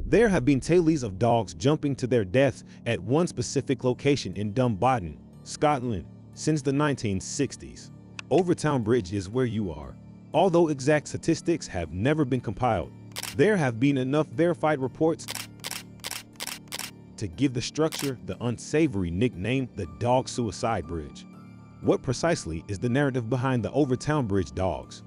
There have been tales of dogs jumping to their deaths at one specific location in Dumbarton, Scotland, since the 1960s. Overtoun Bridge is where you are. Although exact statistics have never been compiled, there have been enough verified reports to give the structure the unsavory nickname the Dog Suicide Bridge. What precisely is the narrative behind the Overtoun Bridge dogs?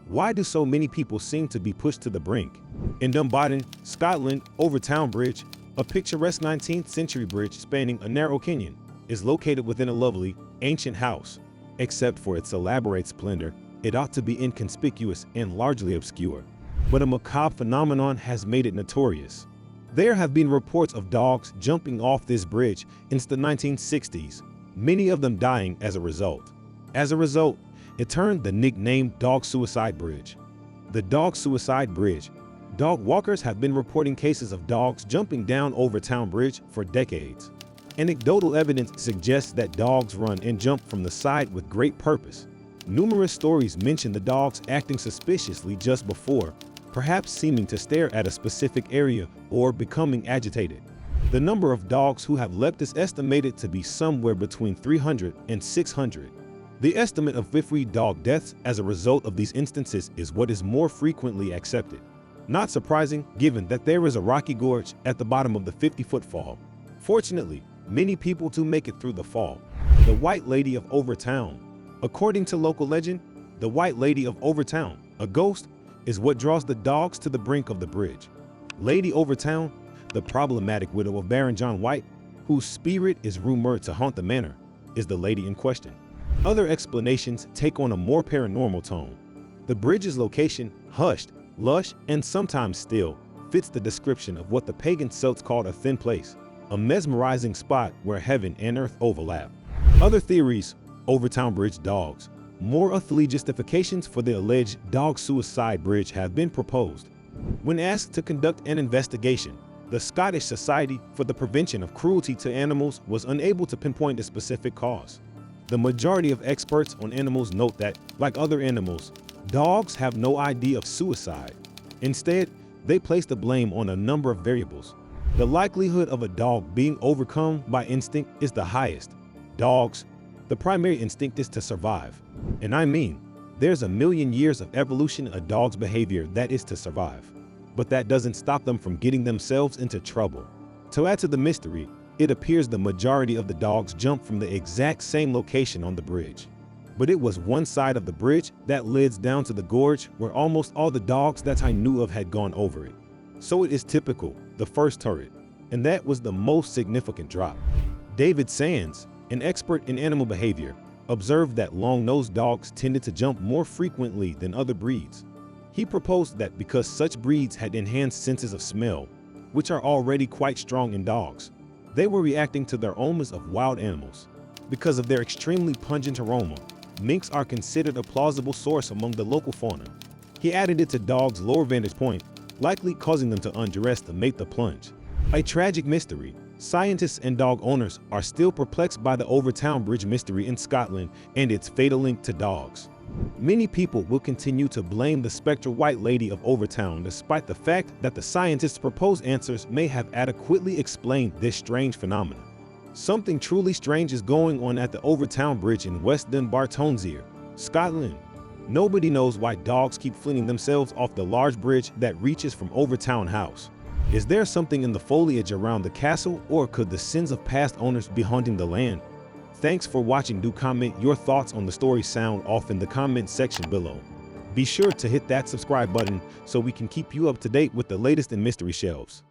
Why do so many people seem to be pushed to the brink? In Dumbarton, Scotland, Overtoun Bridge, a picturesque 19th century bridge spanning a narrow canyon, is located within a lovely, ancient house. Except for its elaborate splendor, it ought to be inconspicuous and largely obscure. But a macabre phenomenon has made it notorious. There have been reports of dogs jumping off this bridge since the 1960s, many of them dying as a result. As a result, it turned the nickname Dog Suicide Bridge. The Dog Suicide Bridge. Dog walkers have been reporting cases of dogs jumping down Overtoun Bridge for decades. Anecdotal evidence suggests that dogs run and jump from the side with great purpose. Numerous stories mention the dogs acting suspiciously just before, perhaps seeming to stare at a specific area or becoming agitated. The number of dogs who have leapt is estimated to be somewhere between 300 and 600. The estimate of 50 dog deaths as a result of these instances is what is more frequently accepted. Not surprising, given that there is a rocky gorge at the bottom of the 50-foot fall. Fortunately, many people do make it through the fall. The White Lady of Overtoun. According to local legend, the White Lady of Overtoun, a ghost, is what draws the dogs to the brink of the bridge. Lady Overtoun, the problematic widow of Baron John White, whose spirit is rumored to haunt the manor, is the lady in question. Other explanations take on a more paranormal tone. The bridge's location, hushed, lush, and sometimes still, fits the description of what the pagan Celts called a thin place, a mesmerizing spot where heaven and earth overlap. Other theories: Overtoun Bridge dogs. More earthly justifications for the alleged Dog Suicide Bridge have been proposed. When asked to conduct an investigation, the Scottish Society for the Prevention of Cruelty to Animals was unable to pinpoint a specific cause. The majority of experts on animals note that, like other animals, dogs have no idea of suicide. Instead, they place the blame on a number of variables. The likelihood of a dog being overcome by instinct is the highest. Dogs, the primary instinct is to survive. And I mean, there's a million years of evolution in a dog's behavior that is to survive. But that doesn't stop them from getting themselves into trouble. To add to the mystery, it appears the majority of the dogs jumped from the exact same location on the bridge. But it was one side of the bridge that leads down to the gorge where almost all the dogs that I knew of had gone over it. So it is typical, the first turret, and that was the most significant drop. David Sands, an expert in animal behavior, observed that long-nosed dogs tended to jump more frequently than other breeds. He proposed that because such breeds had enhanced senses of smell, which are already quite strong in dogs, they were reacting to their aromas of wild animals. Because of their extremely pungent aroma, minks are considered a plausible source among the local fauna. He added it to dogs' lower vantage point, likely causing them to underestimate the plunge. A tragic mystery. Scientists and dog owners are still perplexed by the Overtoun Bridge mystery in Scotland and its fatal link to dogs. Many people will continue to blame the spectral White Lady of Overtoun despite the fact that the scientists' proposed answers may have adequately explained this strange phenomenon. Something truly strange is going on at the Overtoun Bridge in West Dunbartonshire, Scotland. Nobody knows why dogs keep flinging themselves off the large bridge that reaches from Overtoun House. Is there something in the foliage around the castle, or could the sins of past owners be haunting the land? Thanks for watching. Do comment your thoughts on the story sound off in the comment section below. Be sure to hit that subscribe button so we can keep you up to date with the latest in mystery shelves.